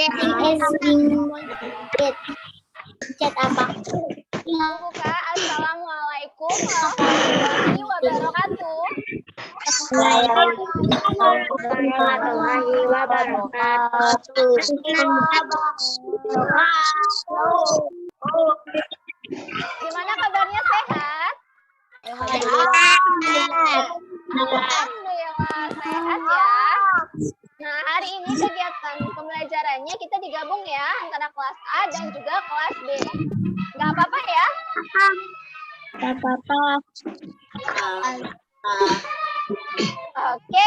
Chat apa? Buka. Assalamualaikum warahmatullahi wabarakatuh. Warahmatullahi wabarakatuh. Gimana kabarnya, sehat? Alhamdulillah sehat ya. Nah, hari ini kegiatan pembelajarannya kita digabung ya antara kelas A dan juga kelas B. Nggak apa-apa ya? Nggak apa-apa. Oke,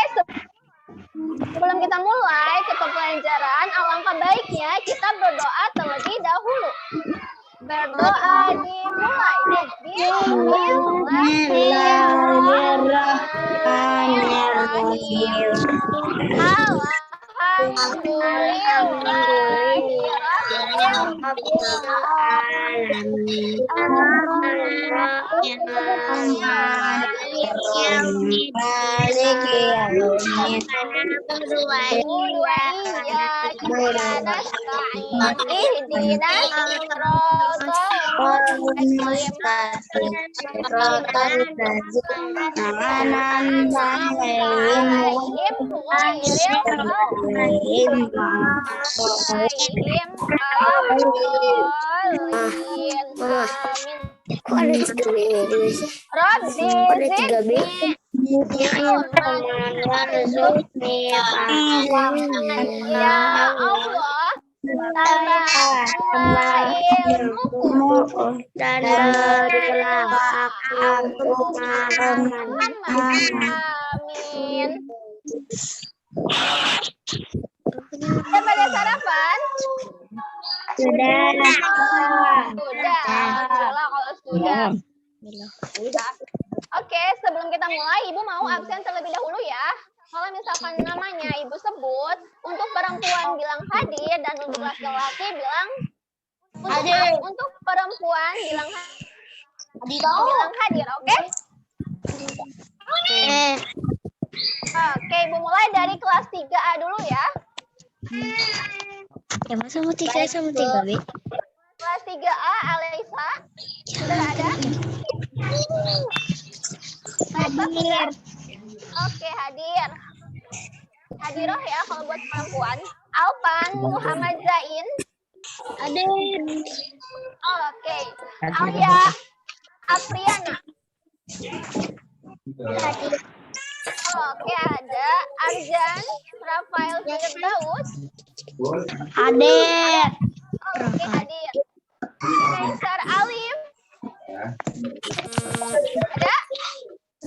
sebelum kita mulai ke pembelajaran, alangkah baiknya kita berdoa terlebih dahulu. Berdoa dimulai. Bismillahirrahmanirrahim. Amin. Sudah pada sarapan? Sudah. Sudah. Alhamdulillah kalau sudah. Oke, sebelum kita mulai, Ibu mau absen terlebih dahulu ya. Kalau misalkan namanya Ibu sebut, untuk perempuan bilang hadir dan untuk laki-laki bilang untuk perempuan bilang hadir, oke? Oke, Ibu mulai dari kelas 3A dulu ya. Emang sama 3B? Kelas 3A, Alisa. Sudah ada? Hadir. Oke, hadir. Hadiroh ya kalau buat perempuan. Alpan Muhammad Zain. Hadir. Oke. Alia Apriana. Hadir. Oke, ada Arjan Rafael Firdaus. Hadir. Oke, hadir. Kaisar Alif. Ada?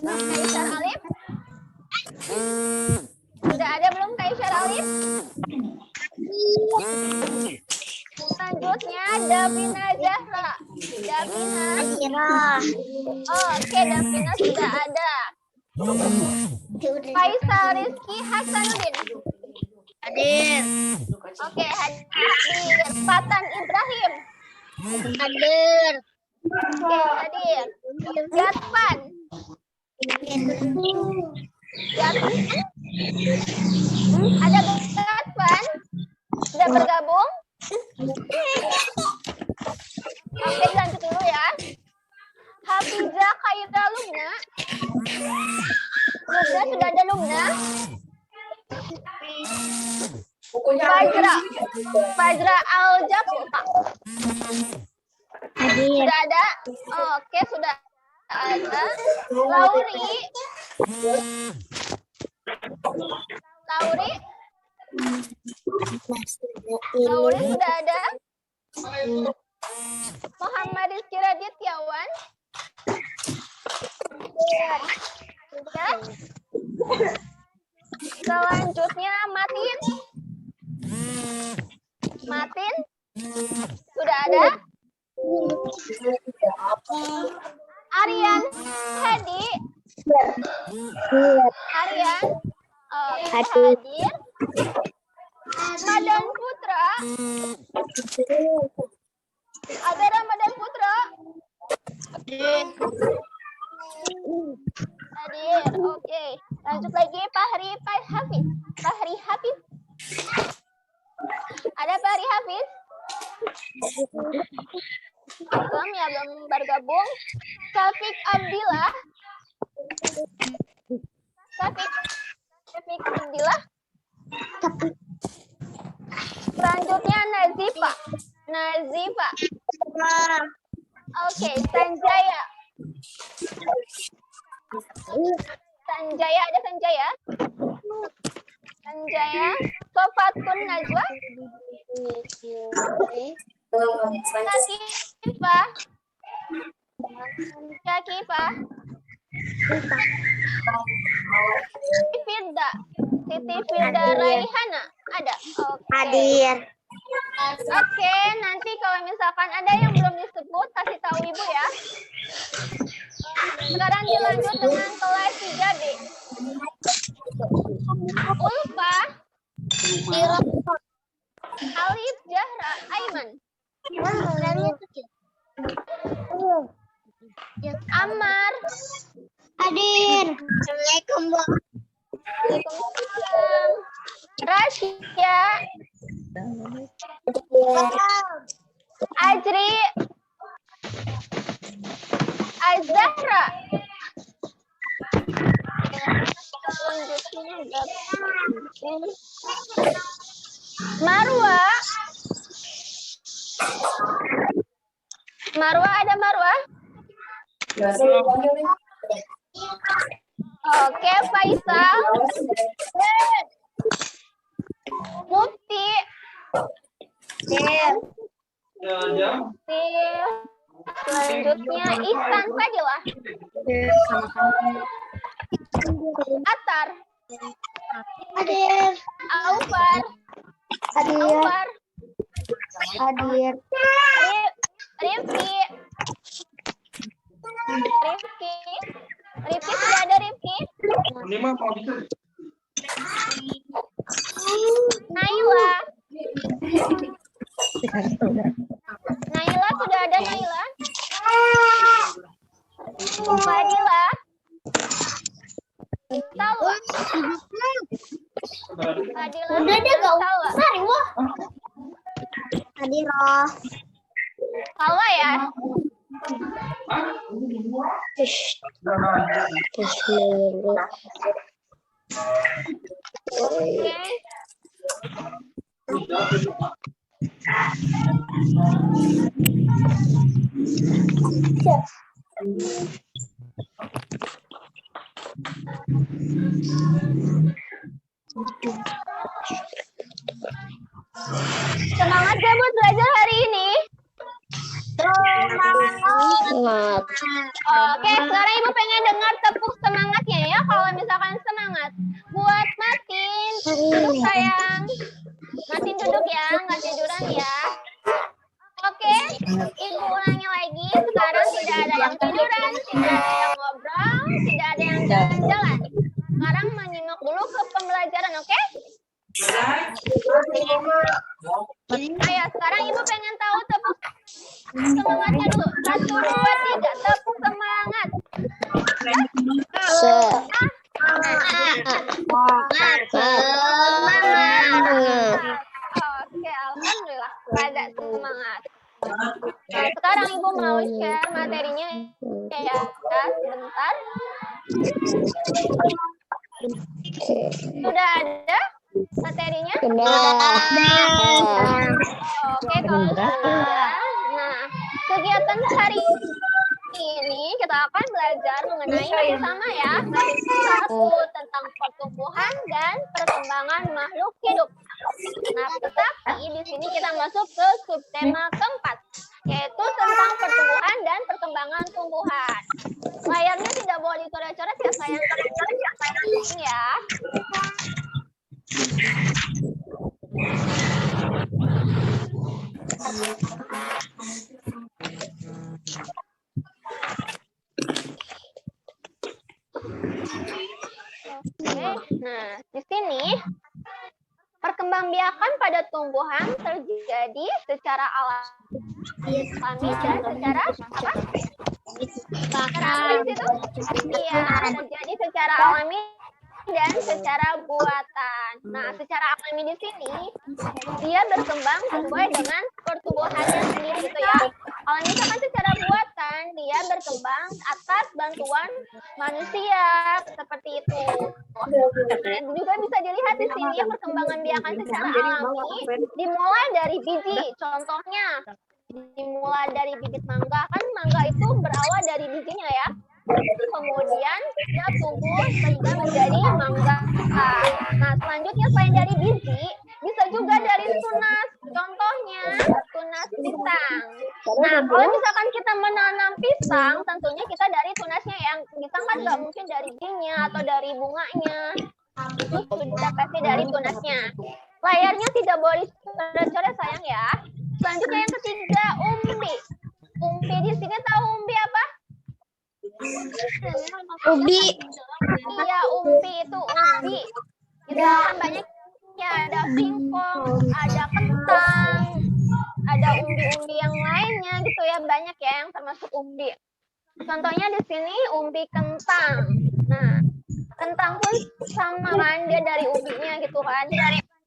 Kaisar Alif? Sudah ada belum Kaisar Alif? Selanjutnya Davina Zahra. Davina. Oke, Davina sudah ada. Faisal Rizky Hasanuddin. Hadir. Oke, hadir. Fatan Ibrahim. Hadir. Oke, hadir. Gatvan. Ada Gatvan? Sudah bergabung? Oke, lanjut dulu ya. Hafizah Khaira Lumna. Sudah ada Lumna? Fajra Al-Japuta. Sudah ada? Oke, sudah ada. Lauri sudah ada? Muhammad Rizky Radityawan. Sudah. Selanjutnya Matin sudah ada? Aryan Hedi. Aryan hadir. Ramadan Putra. Ada Ramadan Putra? Hadir. Oke. Lanjut lagi Fahri Hafiz. Ada Fahri Hafiz? Belum ya, belum bergabung. Syafiq Abdillah. Syafiq Abdillah. Selanjutnya Nazifa. Oke, Sanjaya. Ada Sanjaya. Sofatun Najwa. Syakifah. Siti Firda Raihana. Ada. Hadir. Oke, nanti kalau misalkan ada yang belum disebut, kasih tahu Ibu ya. Sekarang dilanjut dengan kelas 3B. Ulfa, Alif, Zahra, Aiman. Ammar. Hadir. Assalamualaikum. Waalaikumsalam. Rasya. Ajri. Azahra. Marwa, ada Marwa? Oke, Faisal. Mufti. Selanjutnya Ihsan Fadilah. Atar. Hadir. Aufar. Hadir. Rifki. Rifki sudah ada Rifki? Naila. Naila sudah ada Naila? Fadila. Salwa. Fadila. Udah deh, gak Salwa. usah, Wah. Hadir. Salwa ya? Oke. Semangat ya buat belajar hari ini. Semangat. Oke, sekarang Ibu pengen dengar tepuk semangatnya ya. Kalau misalkan semangat buat Martin, duduk sayang. Martin duduk ya, nggak tiduran ya. Oke, Ibu ulangi lagi. Sekarang tidak ada yang tiduran, tidak ada yang ngobrol, tidak ada yang jalan-jalan. Sekarang menyimak dulu ke pembelajaran, oke? Ayo, sekarang Ibu pengen tahu tepuk semangatnya dulu. 1, 2, 3, tepuk semangat. Oke, alhamdulillah pada semangat. Nah, sekarang Ibu mau share materinya ya, sebentar. Sudah ada materinya? Oke, kalau sudah. Nah, kegiatan hari ini kita akan belajar mengenai yang sama ya. Satu, tentang pertumbuhan dan perkembangan makhluk hidup. Nah, tetapi di sini kita masuk ke subtema keempat, yaitu tentang pertumbuhan dan perkembangan tumbuhan. Layarnya tidak boleh dicoret-coret ya sayang. Ya. Oke, nah di sini perkembangbiakan pada tumbuhan terjadi secara alami dan secara apa? Secara apa itu? Iya, terjadi secara alami dan secara buatan. Nah, secara alami di sini dia berkembang sesuai dengan pertumbuhannya sendiri gitu ya. Kalau misalkan secara buatan dia berkembang atas bantuan manusia seperti itu. Dan juga bisa dilihat di sini perkembangan biakan secara alami dimulai dari biji. Contohnya dimulai dari bibit mangga, kan mangga itu berawal dari bijinya ya. Kemudian dia tumbuh sehingga menjadi mangga. Nah, selanjutnya selain dari biji, bisa juga dari tunas. Contohnya tunas pisang. Nah, kalau misalkan kita menanam pisang, tentunya kita dari tunasnya yang pisang kan nggak mungkin dari bijinya atau dari bunganya. Itu sudah pasti dari tunasnya. Layarnya tidak boleh coret-coret sayang ya. Selanjutnya yang ketiga, umbi. Umbi di sini tahu umbi apa? Ubi. Iya, umbi itu umbi. Itu kan banyak ya, ada singkong, ada kentang, ada umbi-umbi yang lainnya gitu ya, banyak ya yang termasuk umbi. Contohnya di sini umbi kentang. Nah, kentang pun sama kan, dia dari umbinya gitu kan.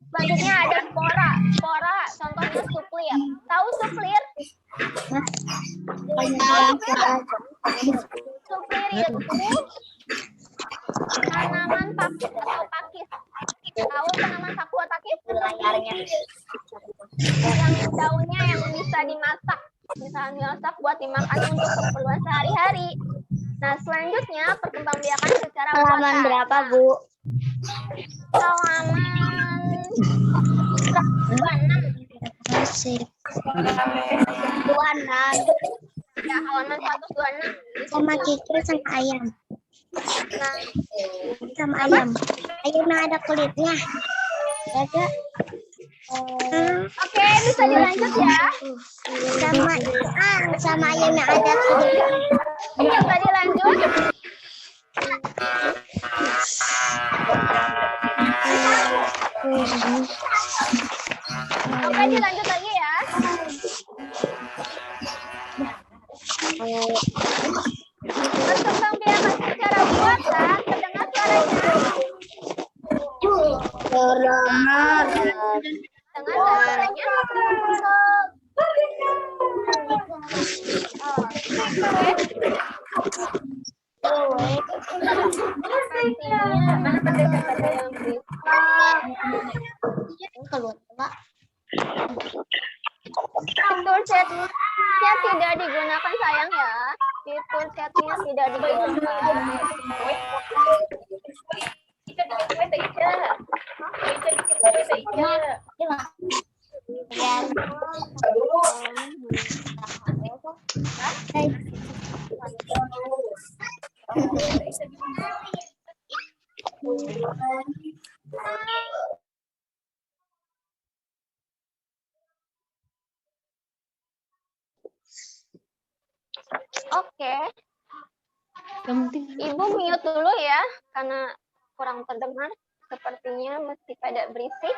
Selanjutnya ada spora. Spora contohnya suplir. Tahu suplir? Suplir itu tanaman pakis atau pakis. Tahu tanaman paku atau pakis? Yang daunnya yang bisa dimasak. Bisa dimasak buat dimakan untuk keperluan sehari-hari. Nah, selanjutnya perkembangbiakan secara Halaman buatan. berapa, Bu? Halaman 126. Masih. 26. Ya, halaman 126. Sama kikir sama ayam. Nah, Sama ayam. Ayam yang ada kulitnya. Ada. oke, bisa dilanjut ya. Sama ayam yang ada kulitnya. Bisa dilanjut. Oke, dilanjut lagi ya. Perkembangbiakan secara buatan, terdengar suaranya. Dengar suaranya. Fitur chatnya tidak digunakan sayang ya. Fitur chatnya tidak digunakan. Oke. Ibu mute dulu ya, karena kurang terdengar. Sepertinya masih pada berisik.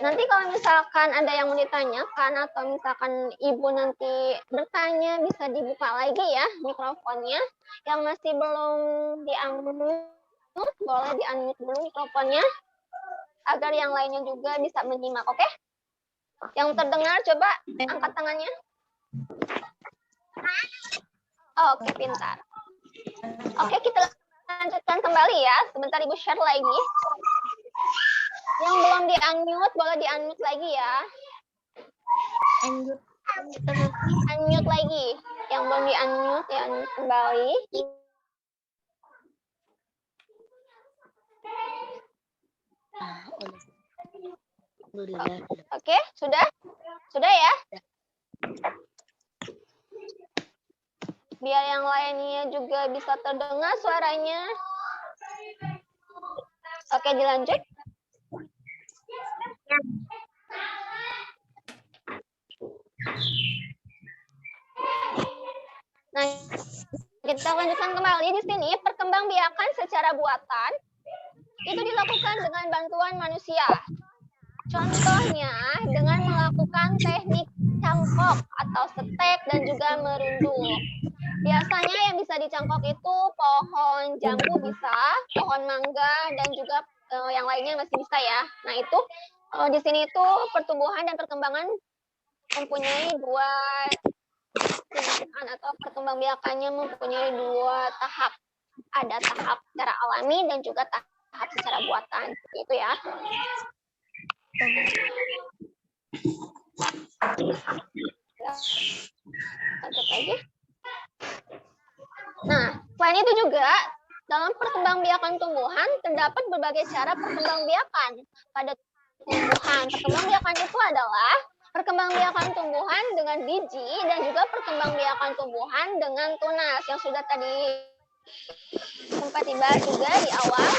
Nanti kalau misalkan ada yang mau ditanyakan atau misalkan ibu nanti bertanya, bisa dibuka lagi ya mikrofonnya. Yang masih belum di-unmute, boleh di-unmute dulu mikrofonnya, agar yang lainnya juga bisa menyimak, oke? Yang terdengar coba angkat tangannya. Oke, pintar. Oke, kita lanjutkan kembali ya. Sebentar Ibu share lagi. Yang belum di-unmute, boleh di-unmute lagi ya. Unmute lagi. Yang belum di-unmute, di-unmute kembali. Oke, sudah? Sudah ya? Biar yang lainnya juga bisa terdengar suaranya. Oke, dilanjut. Nah, kita lanjutkan kembali di sini. Perkembangbiakan secara buatan itu dilakukan dengan bantuan manusia. Contohnya dengan melakukan teknik cangkok atau setek dan juga merunduk. Biasanya yang bisa dicangkok itu pohon jambu bisa, pohon mangga, dan juga yang lainnya masih bisa ya. Nah itu di sini itu pertumbuhan dan perkembangan mempunyai dua atau perkembangbiakannya mempunyai dua tahap. Ada tahap secara alami dan juga tahap secara buatan. Itu ya. Lanjut aja. Nah, selain itu juga dalam perkembangbiakan tumbuhan terdapat berbagai cara perkembangbiakan pada tumbuhan. Perkembangbiakan itu adalah perkembangbiakan tumbuhan dengan biji dan juga perkembangbiakan tumbuhan dengan tunas yang sudah tadi sempat dibahas juga di awal.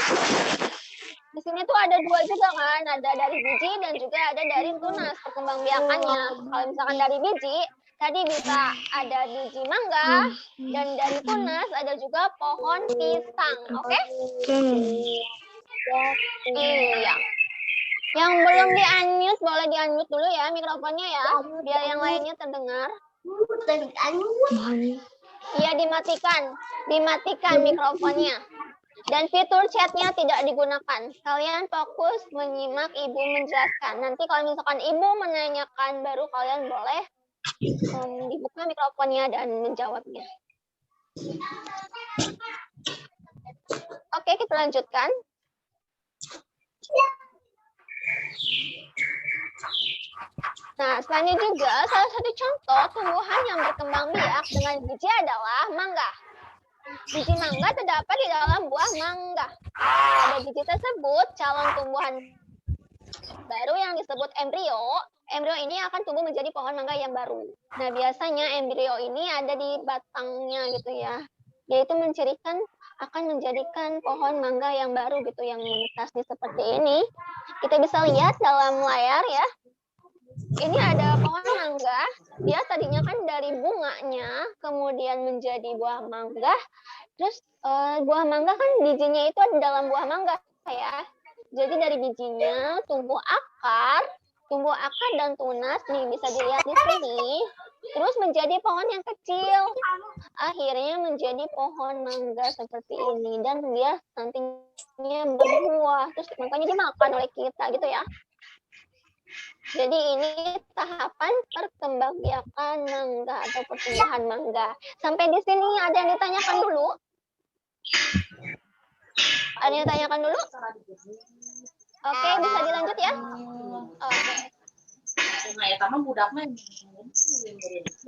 Di sini tuh ada dua juga kan, ada dari biji dan juga ada dari tunas perkembangbiakannya. Kalau misalkan dari biji, tadi bisa ada biji mangga dan dari tunas ada juga pohon pisang, oke? Iya. Yang belum di-unmute boleh di-unmute dulu ya mikrofonnya ya, biar yang lainnya terdengar. Iya, dimatikan mikrofonnya. Dan fitur chatnya tidak digunakan. Kalian fokus menyimak ibu menjelaskan. Nanti kalau misalkan ibu menanyakan, baru kalian boleh dibuka mikrofonnya dan menjawabnya. Oke, kita lanjutkan. Nah, selain itu juga salah satu contoh tumbuhan yang berkembang biak dengan biji adalah mangga. Biji mangga terdapat di dalam buah mangga. Pada biji tersebut, calon tumbuhan baru yang disebut embrio. Embrio ini akan tumbuh menjadi pohon mangga yang baru. Nah, biasanya embrio ini ada di batangnya gitu ya. Yaitu akan menjadikan pohon mangga yang baru gitu, yang menetas seperti ini. Kita bisa lihat dalam layar ya. Ini ada pohon mangga, dia tadinya kan dari bunganya, kemudian menjadi buah mangga, terus buah mangga kan bijinya itu ada dalam buah mangga ya. Jadi dari bijinya tumbuh akar dan tunas nih, bisa dilihat di sini, terus menjadi pohon yang kecil, akhirnya menjadi pohon mangga seperti ini, dan dia nantinya berbuah, terus makanya dimakan oleh kita gitu ya. Jadi ini tahapan perkembangbiakan mangga atau pertumbuhan mangga. Sampai di sini ada yang ditanyakan dulu? Ada yang ditanyakan dulu? Oke, bisa dilanjut ya? Oke.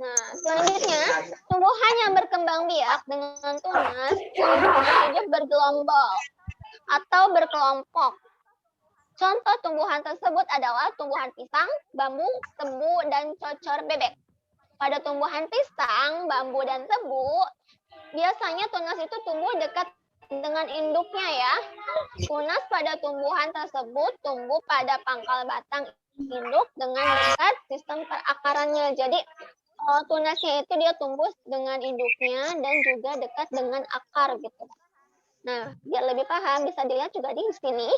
Nah, selanjutnya, tumbuhan yang berkembang biak dengan tunas hidup bergelombol atau berkelompok. Contoh tumbuhan tersebut adalah tumbuhan pisang, bambu, tebu, dan cocor bebek. Pada tumbuhan pisang, bambu, dan tebu, biasanya tunas itu tumbuh dekat dengan induknya ya. Tunas pada tumbuhan tersebut tumbuh pada pangkal batang induk dengan dekat sistem perakarannya. Jadi tunasnya itu dia tumbuh dengan induknya dan juga dekat dengan akar gitu. Nah, biar lebih paham bisa dilihat juga di sini.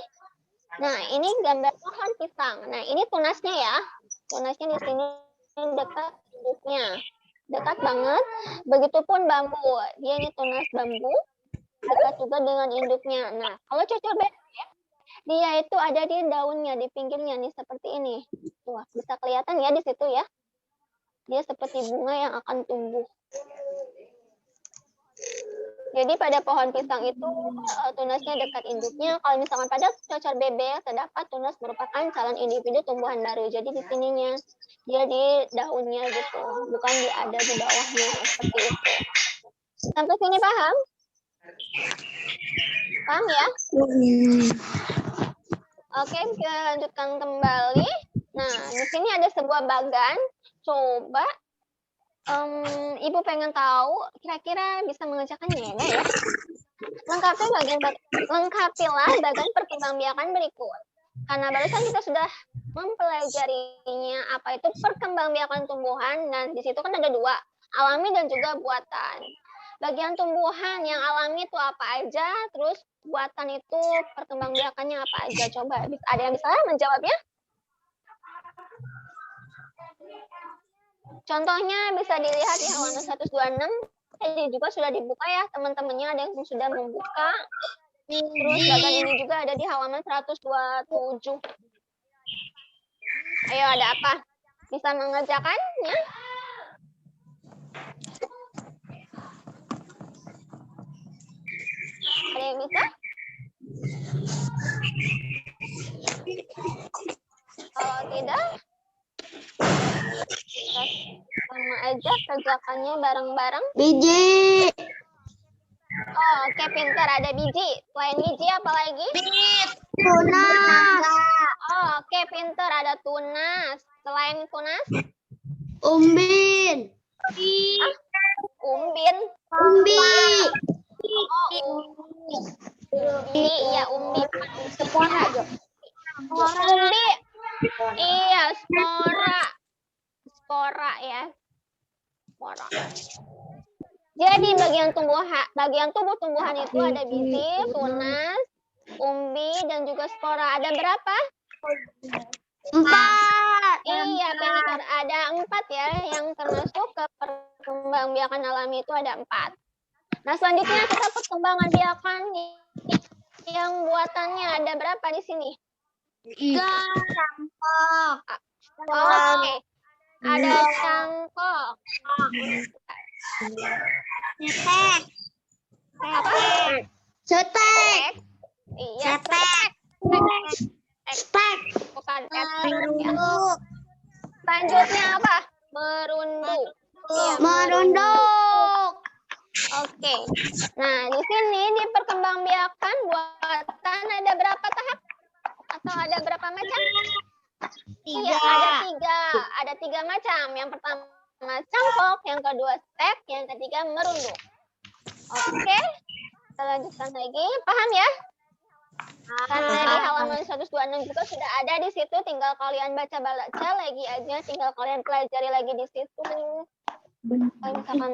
Nah, ini gambar pohon pisang. Nah, ini tunasnya ya. Tunasnya di sini dekat induknya. Dekat banget. Begitupun bambu. Dia ini tunas bambu. Dekat juga dengan induknya. Nah, kalau cocor bebek, dia itu ada di daunnya, di pinggirnya nih seperti ini. Wah, bisa kelihatan ya di situ ya. Dia seperti bunga yang akan tumbuh. Jadi pada pohon pisang itu tunasnya dekat induknya. Kalau misalkan pada cocor bebek terdapat tunas merupakan calon individu tumbuhan baru. Jadi di sininya dia di daunnya gitu, bukan ada di bawahnya seperti itu. Sampai sini paham? Paham ya? Oke, kita lanjutkan kembali. Nah, di sini ada sebuah bagan. Coba Ibu pengen tahu kira-kira bisa mengerjakannya ya? Lengkapilah bagan perkembangbiakan berikut. Karena barusan kita sudah mempelajarinya apa itu perkembangbiakan tumbuhan, dan di situ kan ada dua, alami dan juga buatan. Bagian tumbuhan yang alami itu apa aja, terus buatan itu perkembangbiakannya apa aja. Coba ada yang bisa menjawabnya? Contohnya bisa dilihat di halaman 126 Tadi juga sudah dibuka ya teman-temannya, ada yang sudah membuka. Terus bagan ini juga ada di halaman 127. Ayo, ada apa? Bisa mengerjakannya? Ada yang bisa? Kalau tidak, kita sama aja kerjakannya bareng-bareng. Biji. Oh, oke, pintar. Ada biji. Selain biji, apa lagi? Tunas. Oh, oke, pintar. Ada tunas. Selain tunas? Umbin. Umbin. Umbi. Oh, umbi. Iya, umbi. Umbi. Iya, spora. Spora ya. Spora. Jadi bagian tubuh tumbuhan itu ada biji, tunas, umbi, dan juga spora. Ada berapa? 4. Iya, pintar. Ada 4 ya, yang termasuk ke perkembangbiakan alami itu ada 4. Nah, selanjutnya kita perkembangan biakan yang buatannya ada berapa di sini? 3. Cangkok. Oke. Ada cangkok. Cetek. Apa? Cetek. Iya, Cetek. Cetek. bukan cetek. Ya. Merunduk. Selanjutnya apa? Merunduk. Iya, Merunduk. Oke. Nah, di sini di perkembangbiakan buatan ada berapa tahap? Atau ada berapa macam? Iya, ada tiga macam. Yang pertama cangkok, yang kedua stek, yang ketiga merunduk. Oke, kita lanjutkan lagi. Paham ya? Karena di halaman 126 juga sudah ada di situ. Tinggal kalian baca lagi aja. Tinggal kalian pelajari lagi di situ. Kalau misalkan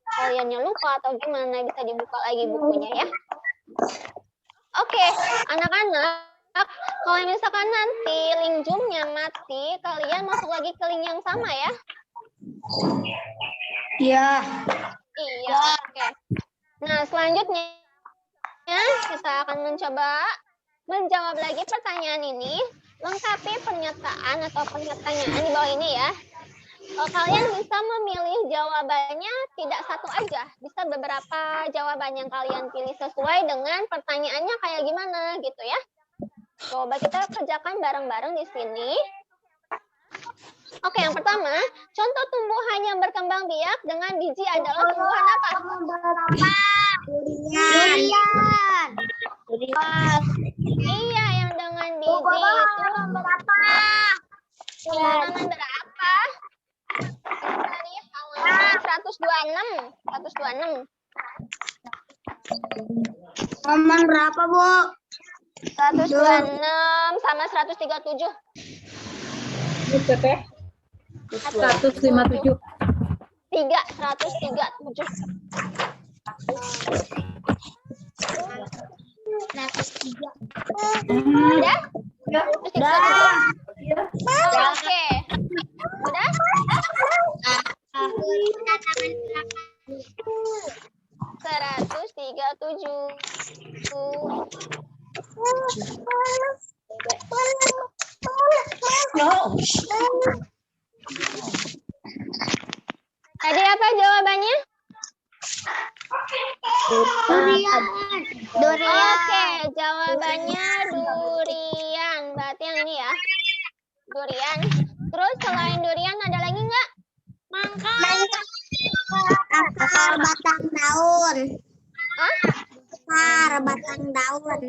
kaliannya lupa atau gimana, bisa dibuka lagi bukunya ya. Oke, anak-anak. Kalau misalkan nanti link Zoom-nya mati, kalian masuk lagi ke link yang sama ya? Iya. Iya, oke. Nah, selanjutnya kita akan mencoba menjawab lagi pertanyaan ini. Lengkapi pernyataan atau pertanyaan di bawah ini ya. Kalian bisa memilih jawabannya tidak satu aja. Bisa beberapa jawaban yang kalian pilih sesuai dengan pertanyaannya kayak gimana gitu ya. Coba kita kerjakan bareng-bareng di sini. Oke, yang pertama, contoh tumbuhan yang berkembang biak dengan biji adalah tumbuhan apa? Durian. Iya, yang dengan biji itu halaman berapa? Dari halaman 126. 126. Halaman berapa, Bu? 126 sama 137. 157. 137. Udah? Dah. Oke. Udah? 137. Tadi apa jawabannya? Durian. Oke, jawabannya durian. Berarti yang ini ya. Durian. Terus selain durian ada lagi nggak? Akar batang daun. Hah? Akar batang daun.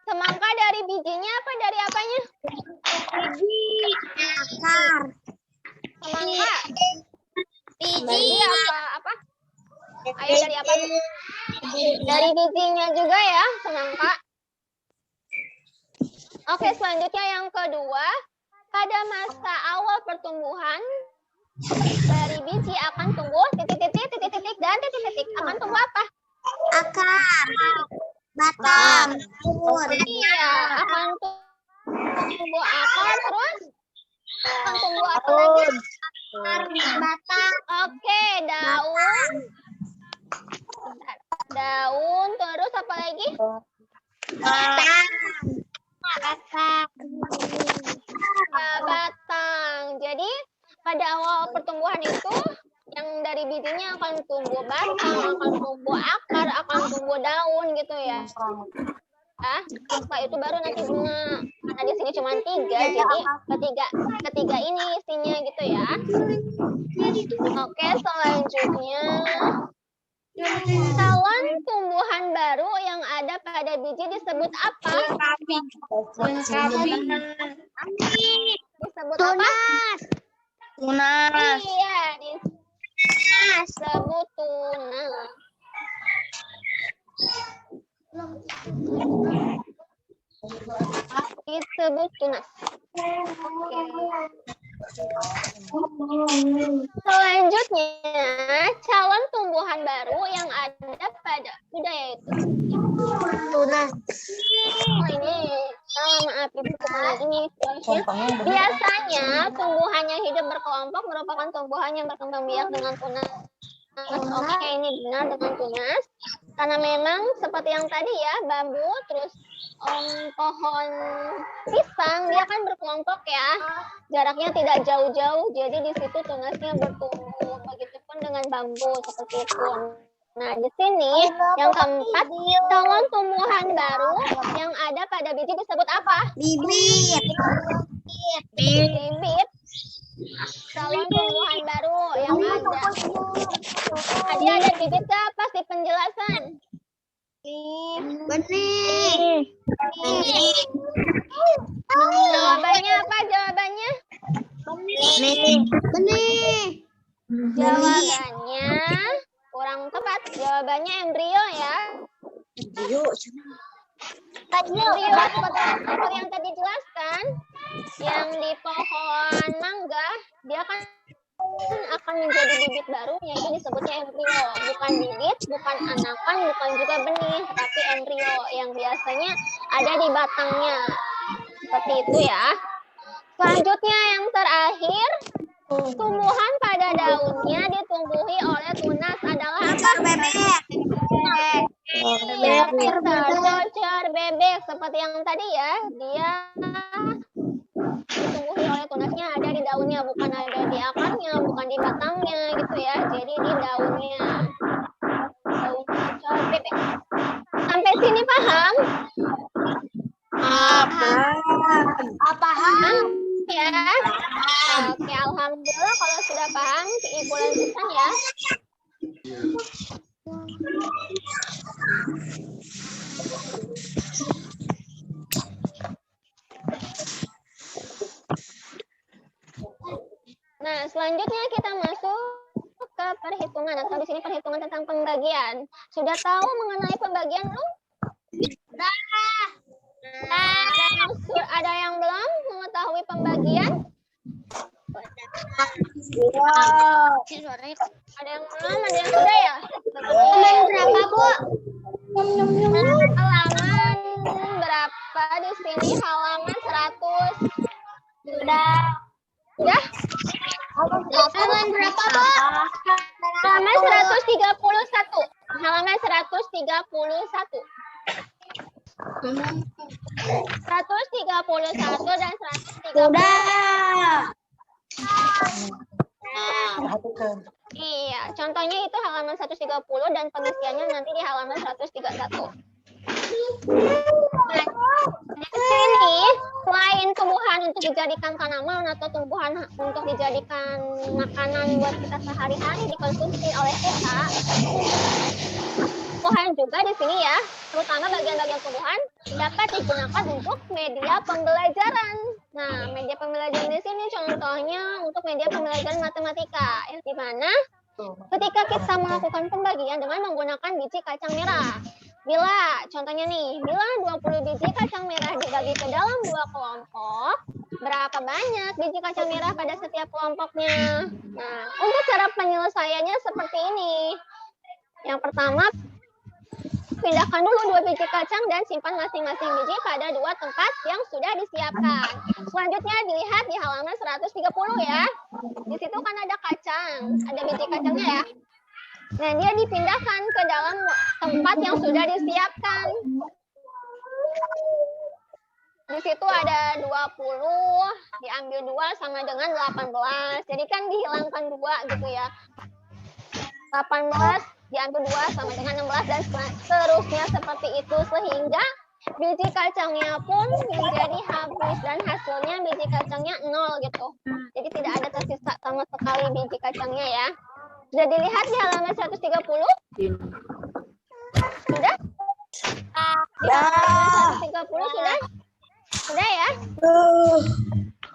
Semangka dari bijinya apa dari apanya? Akar. Semangka. Dari apa? Ayo dari apa? Dari bijinya juga ya, semangka. Oke, selanjutnya yang kedua. Pada masa awal pertumbuhan, dari biji akan tumbuh titik-titik dan titik-titik. Akan tumbuh apa? Akar. Batang daun. Iya, akan tumbuh akar terus akan tumbuh apa lagi? Batang. Oke, daun. Bentar. Daun, terus apa lagi? Batang. Batang. Batang. Jadi pada awal pertumbuhan itu yang dari bijinya akan tumbuh batang, akan tumbuh akar, akan tumbuh daun gitu ya. Setelah itu baru nanti bunga. Karena di sini cuma 3, jadi ketiga ini isinya gitu ya. Oke, selanjutnya calon tumbuhan baru yang ada pada biji disebut apa? Disebut apa? Tunas. Iya, disebut tunas. Disebut tunas. Selanjutnya, calon tumbuhan baru yang ada pada budaya itu. Tunas. Oh, ini maaf ibu ini biasanya tumbuhannya hidup berkelompok merupakan tumbuhan yang berkembang biak dengan tunas. Oke, ini benar dengan tunas karena memang seperti yang tadi ya, bambu terus pohon pisang dia kan berkelompok ya, jaraknya tidak jauh-jauh, jadi di situ tunasnya bertumbuh. Begitupun dengan bambu seperti itu. Nah, di sini yang keempat, calon tumbuhan baru yang ada pada biji disebut apa? Bibit. Bibit. Calon tumbuhan baru yang ada. Tadi ada bibit apa sih penjelasan? Benih. Jawabannya apa? Jawabannya? Benih. Jawabannya kurang tepat. Jawabannya embrio ya. Embrio seperti yang tadi dijelaskan, yang di pohon mangga dia kan akan menjadi bibit baru, yaitu disebutnya embrio. Bukan bibit, bukan anakan, bukan juga benih, tapi embrio yang biasanya ada di batangnya. Seperti itu ya. Selanjutnya yang terakhir, tumbuhan pada daunnya ditumbuhi oleh tunas adalah apa? Cocor bebek. Seperti yang tadi ya, dia ditumbuhi oleh tunasnya ada di daunnya, bukan ada di akarnya, bukan di batangnya gitu ya. Jadi di daunnya. Daun cocor bebek. Sampai sini paham? Paham ya? Oke, alhamdulillah kalau sudah paham, Ibu lanjutkan ya. Nah, selanjutnya kita masuk ke perhitungan, atau di sini perhitungan tentang pembagian. Sudah tahu mengenai pembagian belum? Ada yang belum mengetahui pembagian? Ada yang belum? Ada yang sudah ya? Berapa, Bu? Halaman berapa di sini? Halaman 100. Sudah? Halaman berapa, Bu? Halaman 131. Halaman 131. 131 dan 130. Iya, contohnya itu halaman 130 dan pengisiannya nanti di halaman 131. Nah, di sini selain tumbuhan untuk dijadikan tanaman atau tumbuhan untuk dijadikan makanan buat kita sehari-hari dikonsumsi oleh kita, tumbuhan juga di sini ya, terutama bagian-bagian tumbuhan dapat digunakan untuk media pembelajaran. Nah, media pembelajaran di sini contohnya untuk media pembelajaran matematika, yang di mana ketika kita melakukan pembagian dengan menggunakan biji kacang merah. Bila, contohnya nih, bila 20 biji kacang merah dibagi ke dalam 2 kelompok, berapa banyak biji kacang merah pada setiap kelompoknya? Nah, untuk cara penyelesaiannya seperti ini. Yang pertama, pindahkan dulu 2 biji kacang dan simpan masing-masing biji pada 2 tempat yang sudah disiapkan. Selanjutnya dilihat di halaman 130 ya. Di situ kan ada kacang, ada biji kacangnya ya. Nah, dia dipindahkan ke dalam tempat yang sudah disiapkan. Di situ ada 20, diambil 2 sama dengan 18. Jadi kan dihilangkan 2 gitu ya. 18 diambil 2 sama dengan 16 dan seterusnya seperti itu sehingga biji kacangnya pun menjadi habis dan hasilnya biji kacangnya 0 gitu. Jadi tidak ada tersisa sama sekali biji kacangnya ya. Sudah dilihat di halaman 130? Sudah? Di halaman 130 sudah? Sudah ya?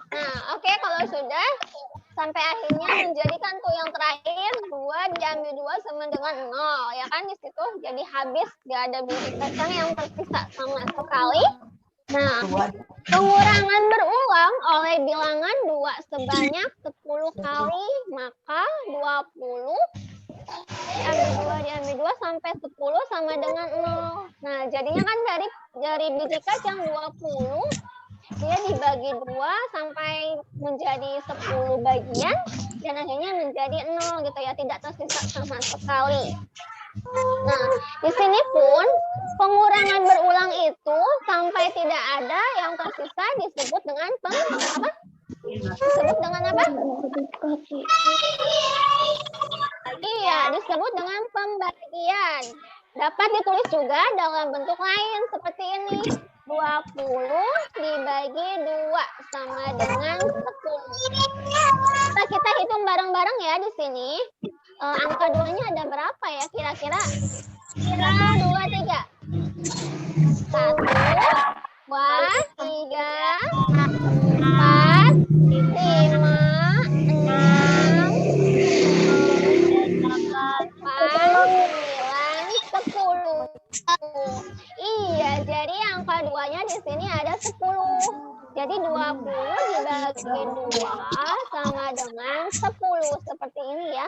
Nah, oke, kalau sudah sampai akhirnya menjadikan tuh yang terakhir 2 diambil 2 sama dengan 0 ya kan, di situ jadi habis, gak ada biji kacang yang tersisa sama sekali. Nah, pengurangan berulang oleh bilangan 2 sebanyak 10 kali, maka 20 diambil 2 sampai 10 sama dengan 0. Nah, jadinya kan dari biji kacang 20 dia dibagi 2 sampai menjadi 10 bagian dan akhirnya menjadi 0 gitu ya, tidak tersisa sama sekali. Nah, di sini pun pengurangan berulang itu sampai tidak ada yang tersisa disebut dengan apa? Disebut dengan apa? Iya, disebut dengan pembagian. Dapat ditulis juga dalam bentuk lain seperti ini. 20 dibagi 2 sama dengan 10. Kita hitung bareng-bareng ya di sini. Angka 2-nya ada berapa ya kira-kira? 1, 2, 3. 1, 2, 3, 4, 5, 6, 10. Iya, jadi angka 2-nya di sini ada 10. Jadi 20 dibagi 2 sama dengan 10. Seperti ini ya.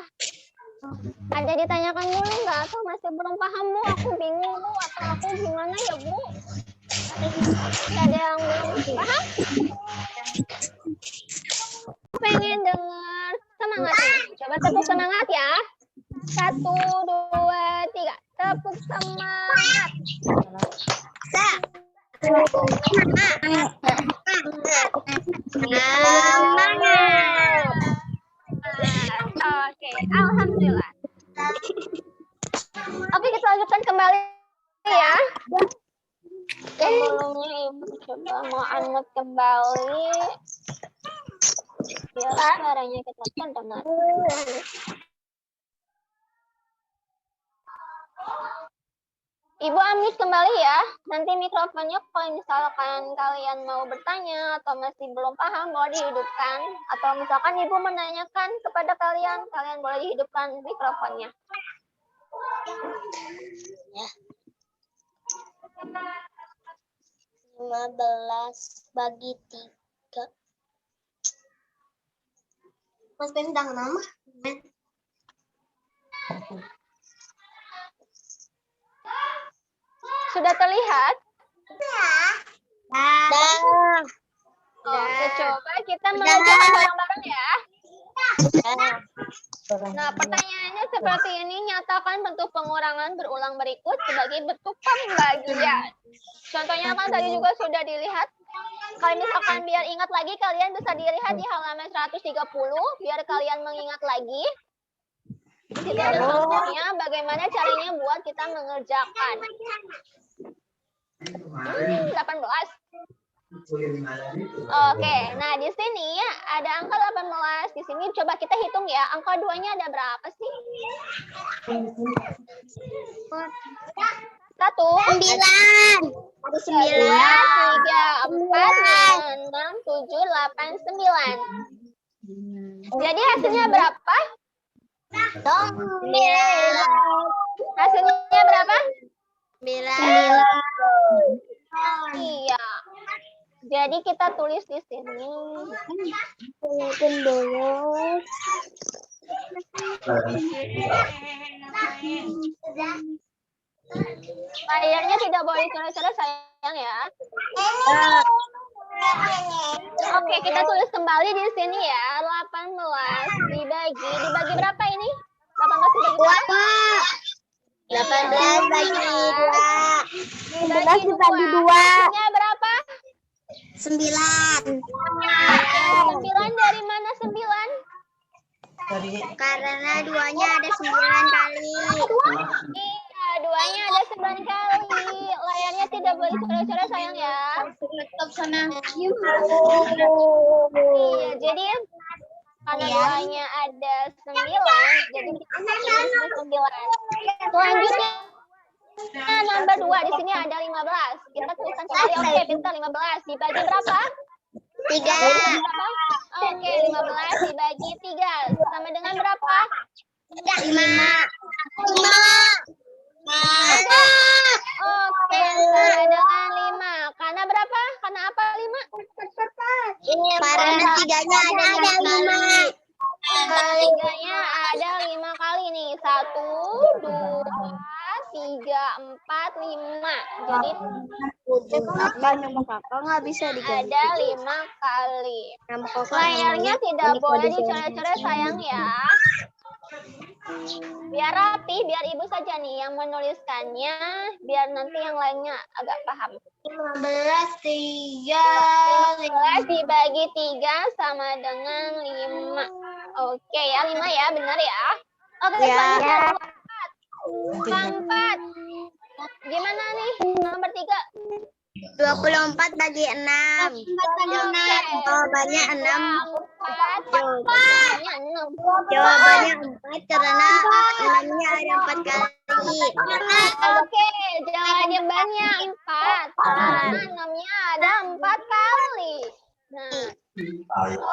Ada ditanyakan dulu nggak? Atau masih belum paham, Bu? Aku bingung, Bu. Atau aku gimana ya, Bu? Nggak ada yang belum paham? Pengen dengar semangatnya. Coba tepuk semangat ya. 1, 2, 3. Tepuk semangat. Oke, alhamdulillah. Oke, kita lanjutkan kembali ya. Sebelumnya Ibu coba mau unmute kembali. Biar suaranya kita dengar. Ibu unmute kembali ya. Nanti mikrofonnya kalau misalkan kalian mau bertanya atau masih belum paham boleh dihidupkan. Atau misalkan Ibu menanyakan kepada kalian, kalian boleh dihidupkan mikrofonnya. Ya. 15 bagi 3. Mas Ben sedang nama? Sudah terlihat? Dah. Oke, coba kita mengerjakan bareng-bareng ya. Nah, pertanyaannya seperti ini. Nyatakan bentuk pengurangan berulang berikut sebagai bentuk pembagian. Contohnya kan tadi juga sudah dilihat. Kalau misalkan biar ingat lagi, kalian bisa dilihat di halaman 130. Biar kalian mengingat lagi. Di situ ada contohnya bagaimana caranya buat kita mengerjakan. 18. Oke, nah di sini ada angka 18. Di sini coba kita hitung ya. Angka 2-nya ada berapa sih? 1, 9. 2, 3, 4, 5, 6, 7, 8, 9. Jadi hasilnya berapa? 9. Hasilnya berapa? 9. Iya. Jadi kita tulis di sini. Layarnya tidak boleh coret-coret sayang ya. Oke, kita tulis kembali di sini ya. 18 dibagi berapa ini? 18 dibagi berapa? 18 bagi 2. Dibagi 2. Hasilnya berapa? 9. 9 dari mana 9? Karena duanya ada 9 kali. Iya, duanya ada 9 kali. Layarnya tidak boleh coret-coret sayang ya. Laptop sana. Iya, jadi karena duanya ada 9, jadi kita tulis 9. Selanjutnya nomor 2 di sini ada 15. Kita tuliskan kembali. Oke, pintar 15 dibagi berapa? 3. Oke, 15 dibagi 3 sama dengan berapa? 5. Oke, sama dengan 5. Karena berapa? Karena apa 5? Karena tiganya ada 5 kali. Tiganya ada 5 kali nih. 1, 2, 3, 4, 5. Jadi Kakak nggak bisa diganti. ada 5 kali. Layarnya tidak boleh dicoret-coret sayang ya. Biar rapi, biar ibu saja nih yang menuliskannya, biar nanti yang lainnya agak paham. 15 15 dibagi 3 sama dengan 5. Oke ya, 5 ya, benar ya. Oke, selanjutnya 4. Gimana nih? Nomor 3. 24 bagi 6. Jawabannya 6. 4. Jawabannya 6. Jawabannya 4 karena 6-nya ada 4 kali. Oke, jawabannya 4. Karena 6-nya ada 4 kali. Nah,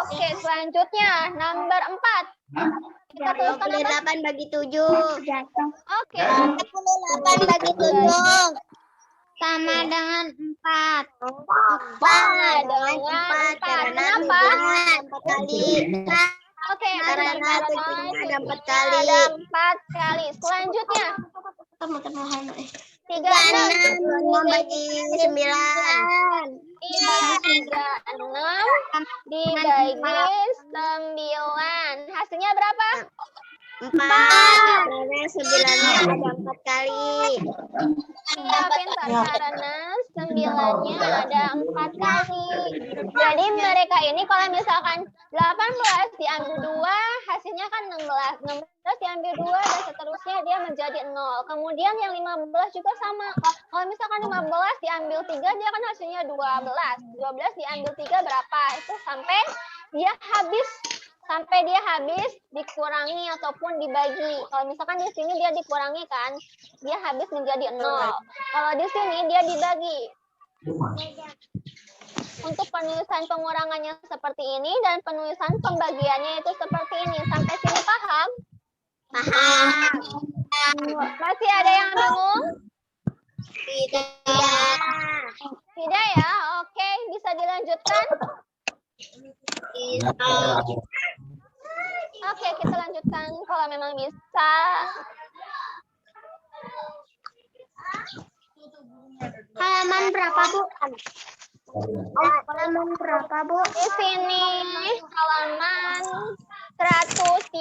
oke, selanjutnya nomor 4. Kita tuliskan apa? 28 bagi 7. Oke. 28 bagi 7. Sama dengan 4. Sama dengan 4. Karena Kenapa? 4 kali. Oke, Karena karena 7-nya ada 4 tujuhnya kali. ada 4 kali. Selanjutnya 36 bagi 9. Iya, 36 dibagi 9. Hasilnya berapa? 4. Karena 9-nya ada 4 kali. Iya, pintar. Karena 9-nya ada 4 kali. Jadi mereka ini kalau misalkan 18 diambil 2, hasilnya kan 16. 16 diambil 2 dan seterusnya dia menjadi 0. Kemudian yang 15 juga sama. Kalau misalkan 15 diambil 3, dia kan hasilnya 12. 12 diambil 3 berapa? Itu sampai dia habis dikurangi ataupun dibagi. Kalau misalkan di sini dia dikurangi kan, dia habis menjadi 0. Kalau di sini dia dibagi. Untuk penulisan pengurangannya seperti ini dan penulisan pembagiannya itu seperti ini. Sampai sini paham? Paham. Masih ada yang bingung? Tidak. Tidak ya? Oke, bisa dilanjutkan? Oke, kita lanjutkan kalau memang bisa. Halaman berapa, Bu? Halaman berapa, Bu? Di sini halaman 134.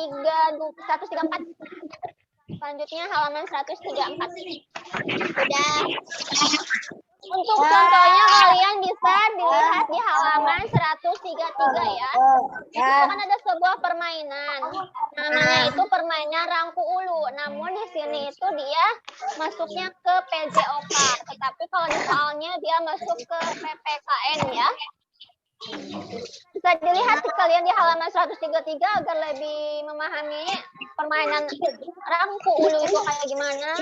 Selanjutnya halaman 134. Sudah. Untuk contohnya kalian bisa dilihat di halaman 133 ya. Itu kan ada sebuah permainan. Namanya itu permainan rangku ulu. Namun di sini itu dia masuknya ke PJOK. Tetapi kalau di soalnya dia masuk ke PPKN ya. Bisa dilihat kalian di halaman 133 agar lebih memahami permainan rangku ulu itu kayak gimana.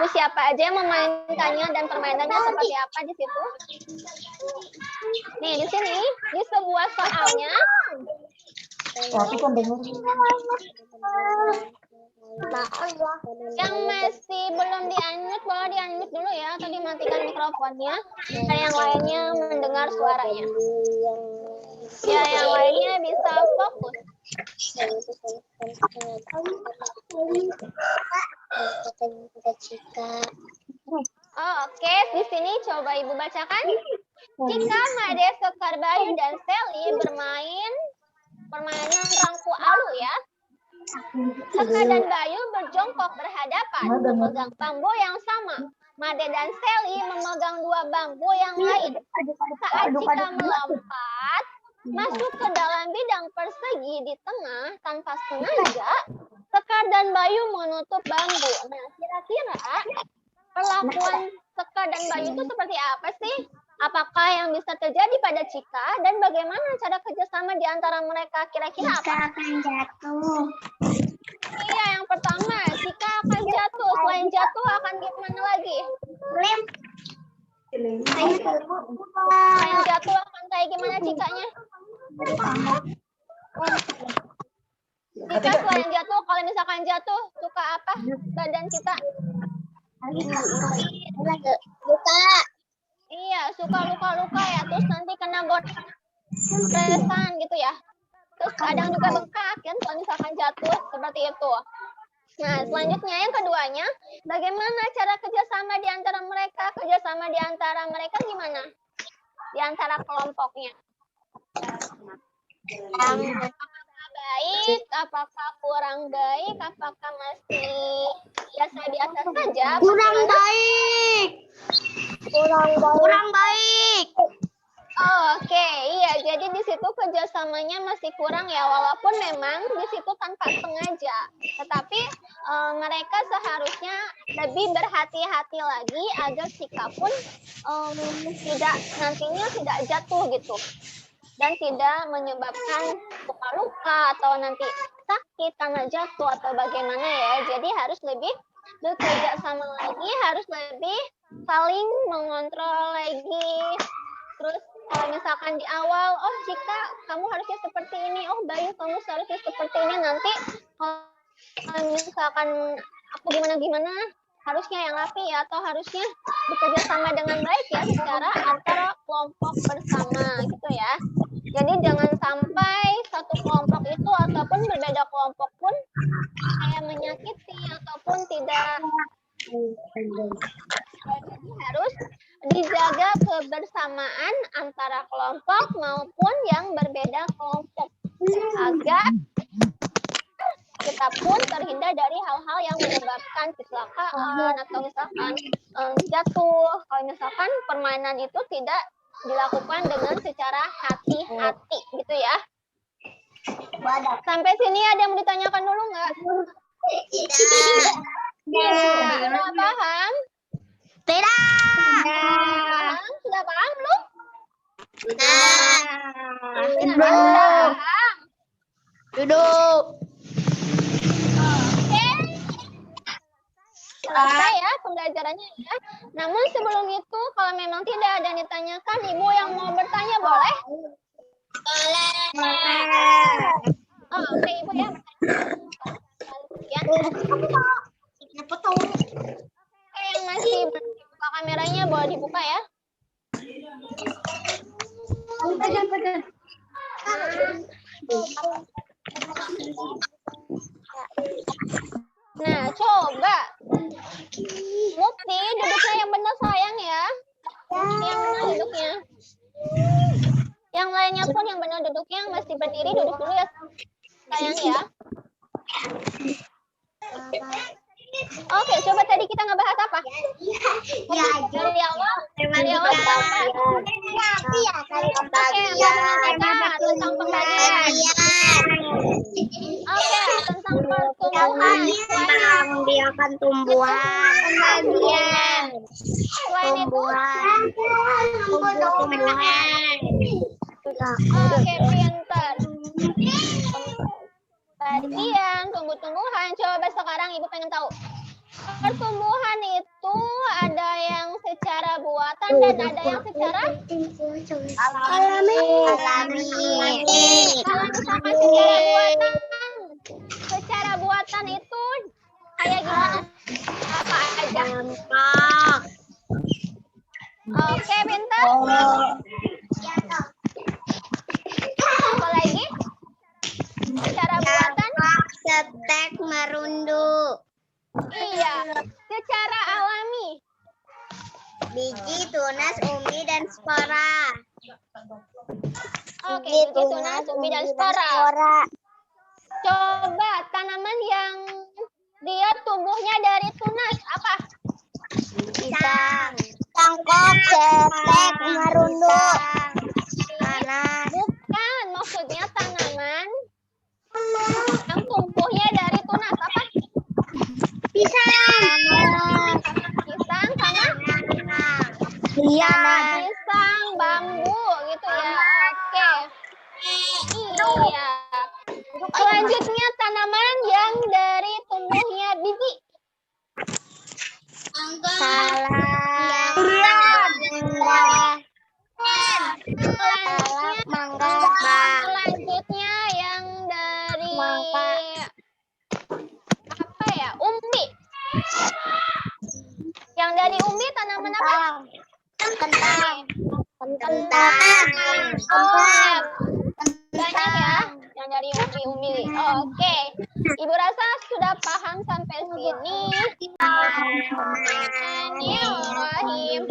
Terus siapa aja yang memainkannya dan permainannya seperti apa di situ. Nih di sini di sebuah soalnya. Yang masih belum di-unmute boleh di-unmute dulu ya atau dimatikan mikrofonnya dan yang lainnya mendengar suaranya. Ya yang lainnya bisa fokus. Kata Cika. Oh, oke, di sini coba Ibu bacakan. Cika, Made, Sekar, Bayu, dan Sally bermain permainan rangku alu ya. Sekar dan Bayu berjongkok berhadapan, memegang bambu yang sama. Made dan Sally memegang dua bambu yang lain. Saat Cika melompat masuk ke dalam bidang persegi di tengah tanpa sengaja, Sekar dan Bayu menutup bambu. Nah, kira-kira perlakuan Sekar dan Bayu itu seperti apa sih? Apakah yang bisa terjadi pada Cika dan bagaimana cara kerjasama di antara mereka? Kira-kira Cika apa? akan jatuh. Iya, yang pertama, Cika akan jatuh. Selain jatuh, akan gimana lagi? Lem. Selain jatuh, akan kayak gimana Cikanya? Cika selain jatuh, kalau misalkan jatuh, suka apa badan kita? Luka. Iya, suka luka-luka ya. Terus nanti kena goresan gitu ya. Terus kadang juga bengkak kan kalau misalkan jatuh seperti itu. Nah, selanjutnya yang keduanya, bagaimana cara kerjasama di antara mereka? Kerjasama di antara mereka gimana? Di antara kelompoknya. Apakah baik? Apakah kurang baik? Apakah masih biasa-biasa saja? Kurang baik. Kurang baik. Oh, oke, iya. Jadi di situ kerjasamanya masih kurang ya, walaupun memang di situ tanpa sengaja. Tetapi mereka seharusnya lebih berhati-hati lagi agar Cika pun nantinya tidak jatuh gitu, dan tidak menyebabkan luka-luka atau nanti sakit karena jatuh atau bagaimana ya. Jadi harus lebih bekerja sama lagi, harus lebih saling mengontrol lagi. Terus kalau misalkan di awal, oh Cika, kamu harusnya seperti ini, oh Bayu, kamu seharusnya seperti ini. Nanti kalau misalkan aku gimana-gimana, harusnya yang rapi ya, atau harusnya bekerja sama dengan baik ya secara antara kelompok bersama gitu ya. Jadi jangan sampai satu kelompok itu ataupun berbeda kelompok pun kayak menyakiti ataupun tidak. Jadi harus dijaga kebersamaan antara kelompok maupun yang berbeda kelompok agar kita pun terhindar dari hal-hal yang menyebabkan kecelakaan atau misalkan jatuh. Kalau misalkan permainan itu tidak dilakukan dengan secara hati-hati gitu ya. Sampai sini ada yang mau ditanyakan dulu nggak? Tidak. Sudah paham? Tidak. Sudah paham belum? Sudah paham? Duduk. Oke. Selesai ya pembelajarannya ya. Namun sebelum itu kalau memang tidak ada yang ditanyakan, Ibu yang mau bertanya boleh? Oh, oke Ibu ya. Yang masih buka kameranya boleh dibuka ya. Nah, coba Mukti duduknya yang benar sayang ya. Yang benar duduknya. Yang lainnya pun yang benar duduknya, yang masih berdiri duduk dulu ya sayang ya. Oke, coba tadi kita ngebahas apa? Dari awal apa? Tentang pembagian. Oke, tentang pertumbuhan. Membiarkan tumbuhan. Pembagian. Selain itu, Tumbuhan. oke, pintar. Bagian tumbuh-tumbuhan. Coba sekarang Ibu pengen tahu. Pertumbuhan itu ada yang secara buatan dan ada yang secara alami. Kalau misalkan secara buatan itu kayak gimana? Apa aja? Oke, pintar. Apa lagi? Secara buatan? Setek merunduk. Iya, secara alami. Biji, tunas, umbi, dan spora. Oke, biji, tunas, umbi, dan spora. Coba tanaman yang dia tumbuhnya dari tunas apa? Pisang. Tangkok, cetek, marunduk. Nanas. Bukan, maksudnya tanaman yang tumbuhnya dari tunas apa? Pisang. Pisang sama Iya. pisang, bambu gitu ya. Oke. Iya. Selanjutnya tanaman yang dari tumbuhnya biji. Salam. Selanjutnya yang dari apa ya? Umbi. Yang dari umbi tanaman apa? Kentang. Oh, banyak ya yang dari umbi-umbi. Oke. Ibu rasa sudah paham sampai sini. Bismillahirrahmanirrahim.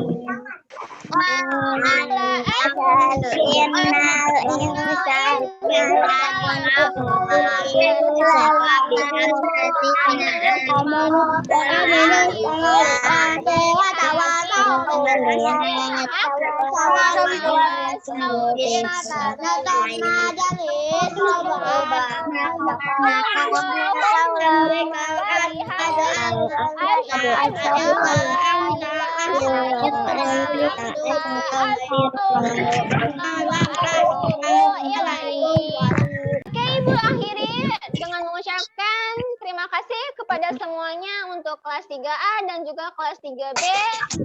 Oke, Ibu akhiri dengan mengucapkan terima kasih kepada semuanya untuk kelas 3A dan juga kelas 3B.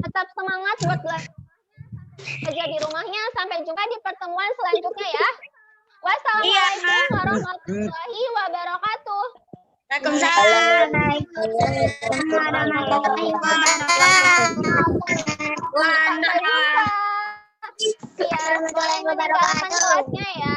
Tetap semangat buat belajar di rumahnya. Sampai jumpa di pertemuan selanjutnya ya. Wassalamualaikum warahmatullahi wabarakatuh. Waalaikumsalam. Sampai jumpa. Ya, boleh meninggalkan kelasnya ya.